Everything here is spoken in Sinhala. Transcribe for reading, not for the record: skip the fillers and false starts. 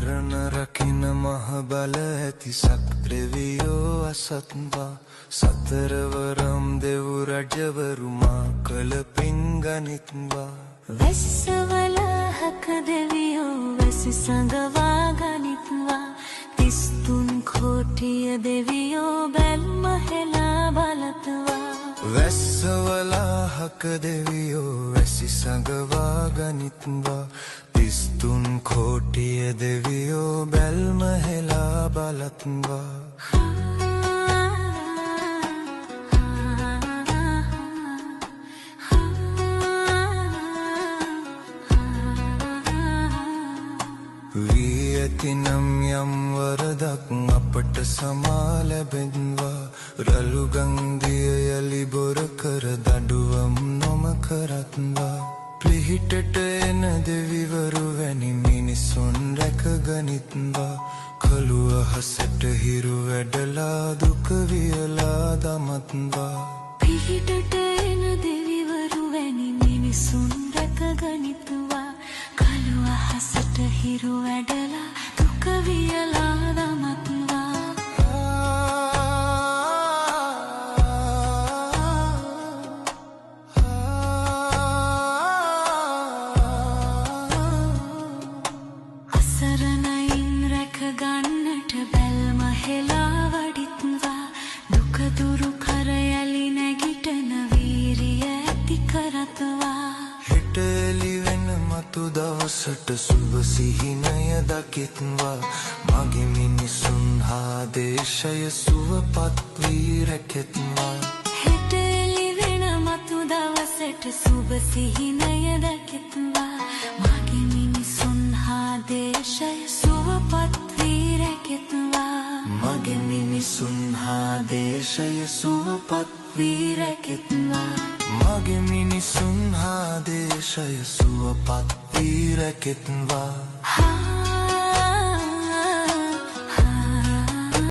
නිරන රකින මහ බල ඇති සක්දෙවියෝ අසත්වා සතරවරම් දෙව් රජවරුමා කළ පින් ගනිත්වා වැස්සවලහක දෙවියෝ වැසි සඟවා ගනිත්වා තිස්තුන් කෝටිය දෙවියෝ බැල්ම හෙලා බලත්වා වැස්සවලහක දෙවියෝ වැසි සඟවා ගනිත්වා තිස්තුන් කෝටිය දෙවියෝ බැල්ම හෙලා බලත්වා ඇතිනම් යම් වරදක් අපට සමා ලැබෙන්වා රළු ගංදිය යලි බොර කර දඩුවම් නොම කරත්වා පිහිටට එන දෙවිවරු වැනි මිනිසුන් රැක ගනිත්වා කළු අහසට හිරු වැඩලා දුක වියලා දමත්වා පිහිටට එන දෙවිවරු වැනි මිනිසුන් රැක ගනිත්වා කළු අහසට හිරු වැඩලා දුක වියලා දමත්වා අසරණයින් රැක ගන්නට බැල්ම හෙලා වඩිත්වා දුක දුරු කර යලි නැගිටන වීරිය ඇති කරත්වා හෙට එළි වෙන මතු දවසට සුබ සිහිනය දකිත්වා මගේ මිනිසුන් හා දේශය සුවපත් වී රැකෙත්වා හෙට එළි වෙන මතු දවසට සුබ සිහිනය දකිත්වා මගේ මිනිසුන් හා දේශය සුවපත් වී රැකෙත්වා මගේ මිනිසුන් හා දේශය සුවපත් වී රැකෙත්වා මගේ මිනිසුන් හා දේශය සුවපත් වී රැකෙත්වා